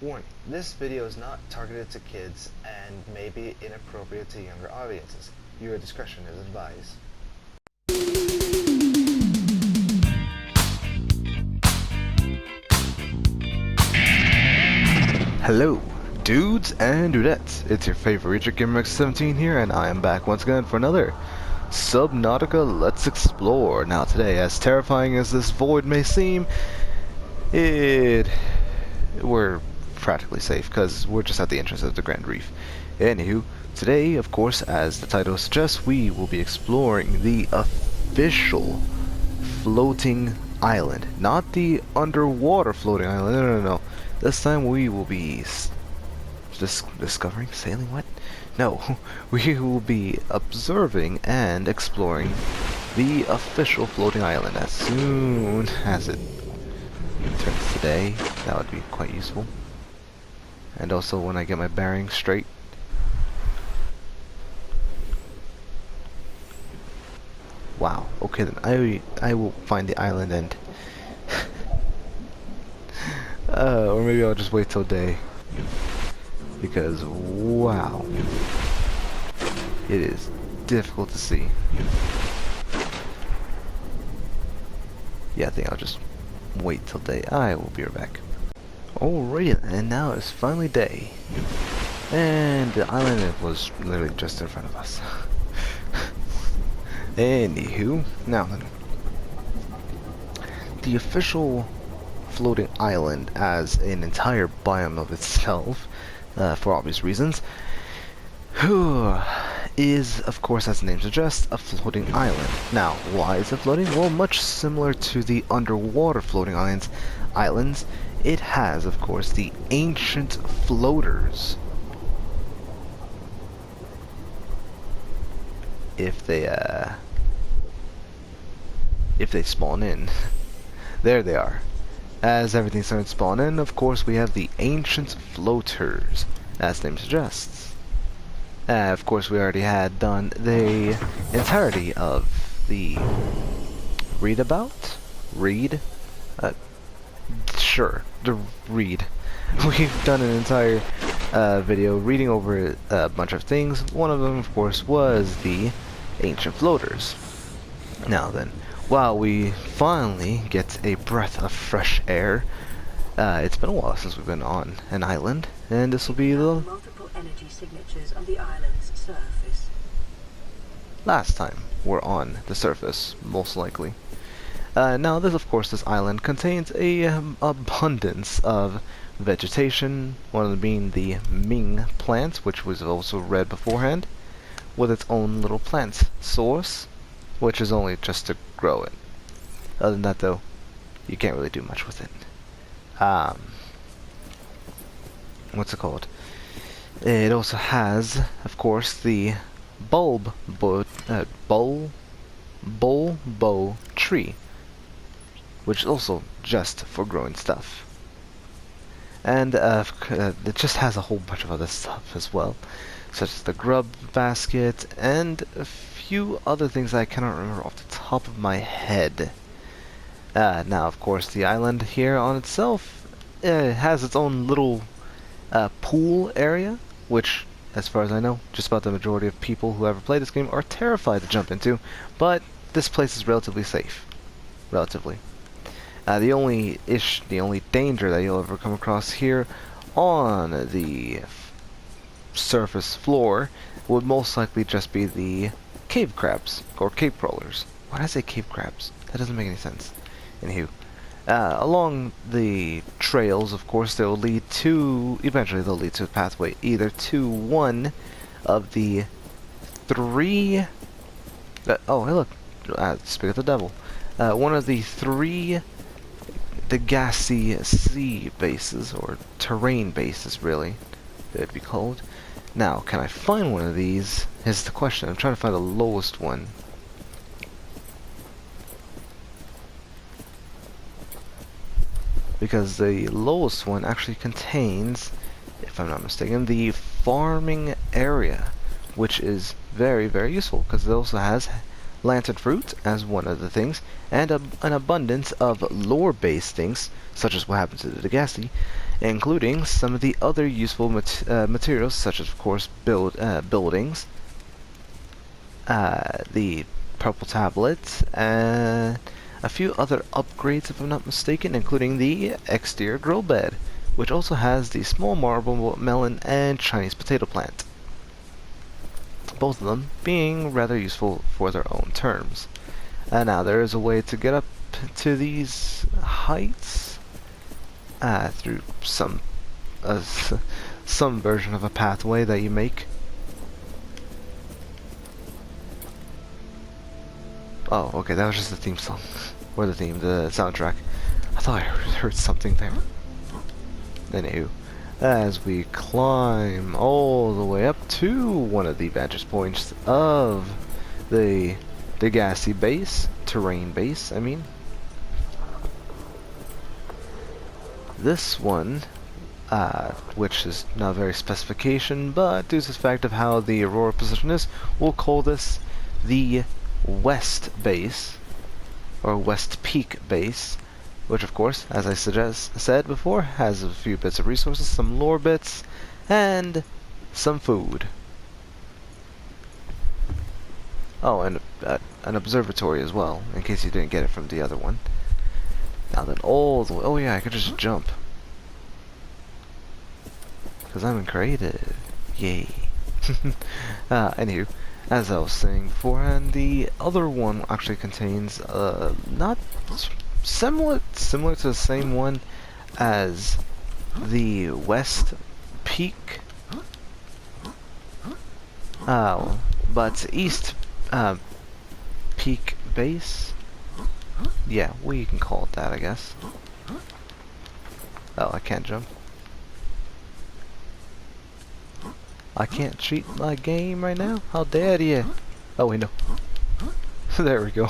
Warning, this video is not targeted to kids and may be inappropriate to younger audiences. Your discretion is advised. Hello, dudes and dudettes. It's your favorite GamerX17 here, and I am back once again for another Subnautica Let's Explore. Now today, as terrifying as this void may seem, we're practically safe because we're just at the entrance of the Grand Reef. Anywho, today, of course, as the title suggests, we will be exploring the official floating island. Not the underwater floating island, no. This time we will be discovering, sailing, what? No, we will be observing and exploring the official floating island as soon as it turns today. That would be quite useful. And also when I get my bearings straight. Wow, okay then, I will find the island and or maybe I'll just wait till day, because wow, it is difficult to see. Yeah, I think I'll just wait till day. I will be right back. Alrighty, and now it's finally day, and the island was literally just in front of us. Anywho, now then, the official floating island as an entire biome of itself, for obvious reasons, is, of course, as the name suggests, a floating island. Now, why is it floating? Well, much similar to the underwater floating islands, it has, of course, the ancient floaters. If they spawn in, there they are. As everything started to spawn in, of course, we have the ancient floaters, as the name suggests. Of course, we already had done the entirety of the read. We've done an entire video reading over a bunch of things. One of them, of course, was the ancient floaters. Now then, while we finally get a breath of fresh air, it's been a while since we've been on an island, and this will be the multiple energy signatures on the island's surface. last time we're on the surface, most likely. Now, this island contains a abundance of vegetation, one of them being the Ming plant, which was also read beforehand, with its own little plant source, which is only just to grow it. Other than that, though, you can't really do much with it. What's it called? It also has, of course, the bulbo tree, which is also just for growing stuff. And it just has a whole bunch of other stuff as well, such as the grub basket and a few other things I cannot remember off the top of my head. Now, of course, the island here on itself has its own little pool area, which, as far as I know, just about the majority of people who ever play this game are terrified to jump into, but this place is relatively safe. Relatively. The only danger that you'll ever come across here on the surface floor would most likely just be the cave crabs, or cave crawlers. Why did I say cave crabs? That doesn't make any sense. Anywho, along the trails, of course, eventually they'll lead to a pathway, either to one of the three, oh, hey look, speak of the devil, one of the three Degassi sea bases, or terrain bases, really, they'd be called. Now, can I find one of these, is the question. I'm trying to find the lowest one. Because the lowest one actually contains, if I'm not mistaken, the farming area, which is very, very useful, because it also has lantern fruit as one of the things, and an abundance of lore-based things, such as what happened to the Degassi, including some of the other useful materials, such as, of course, buildings, the purple tablet, and a few other upgrades, if I'm not mistaken, including the exterior grill bed, which also has the small marble melon and Chinese potato plant. Both of them being rather useful for their own terms. And now there is a way to get up to these heights through some version of a pathway that you make. Oh, okay, that was just the theme song. Or the soundtrack. I thought I heard something there. Anywho, as we climb all the way up to one of the vantage points of the gassy base, terrain base, I mean. This one, which is not very specification, but due to the fact of how the Aurora position is, we'll call this the West Base, or West Peak Base, which of course, as I said before, has a few bits of resources, some lore bits, and some food. Oh, and an observatory as well, in case you didn't get it from the other one. Now then, all the way, oh yeah, I could just jump. Because I'm creative. Yay. Anywho, as I was saying beforehand, the other one actually contains, not similar to the same one as the West Peak, but East Peak Base. Yeah, we can call it that, I guess. Oh, I can't jump. I can't cheat my game right now? How dare you? Oh, wait, no. There we go.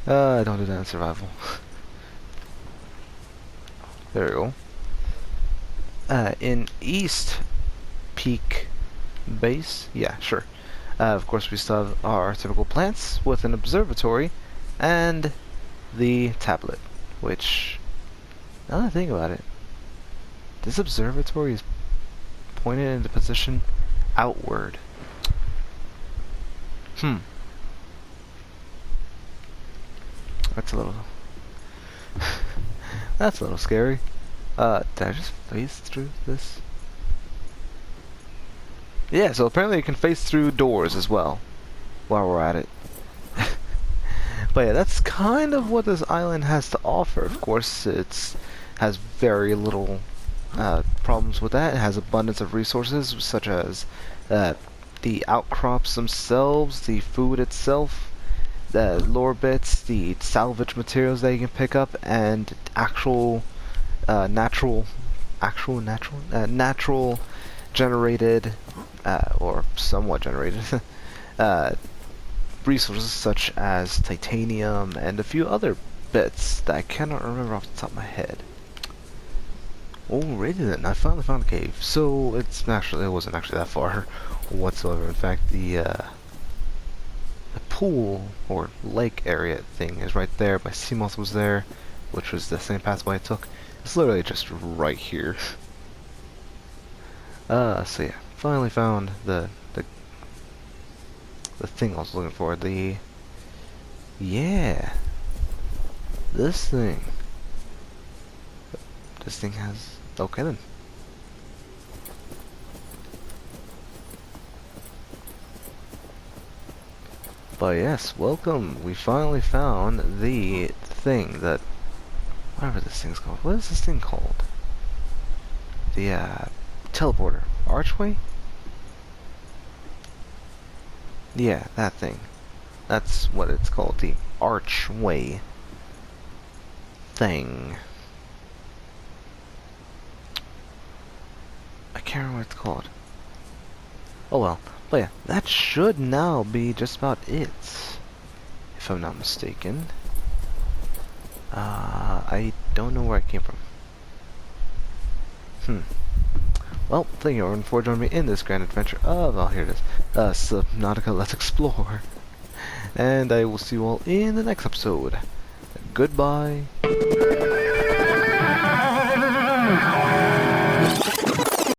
Don't do that in survival. There we go. In East Peak Base, yeah, sure. Of course, we still have our typical plants with an observatory and the tablet, which, now that I think about it, this observatory is pointed into position outward. That's a little... that's a little scary. Did I just phase through this? Yeah, so apparently you can phase through doors as well, while we're at it. But yeah, that's kind of what this island has to offer. Of course, it's has very little problems with that. It has abundance of resources, such as the outcrops themselves, the food itself, the lore bits, the salvage materials that you can pick up, and actual natural generated or somewhat generated resources such as titanium and a few other bits that I cannot remember off the top of my head. Alrighty then, I finally found a cave. So it wasn't actually that far whatsoever. In fact, the pool or lake area thing is right there. My Seamoth was there, which was the same pathway I took. It's literally just right here. So yeah, finally found the thing I was looking for. This thing. This thing has... Okay then. But yes, welcome. We finally found the thing that... Whatever this thing's called. What is this thing called? The, teleporter. Archway? Yeah, that thing. That's what it's called. The archway thing. I can't remember what it's called. Oh well. But yeah, that should now be just about it. If I'm not mistaken. I don't know where I came from. Well, thank you everyone for joining me in this grand adventure of, oh, here it is, Subnautica Let's Explore. And I will see you all in the next episode. Goodbye.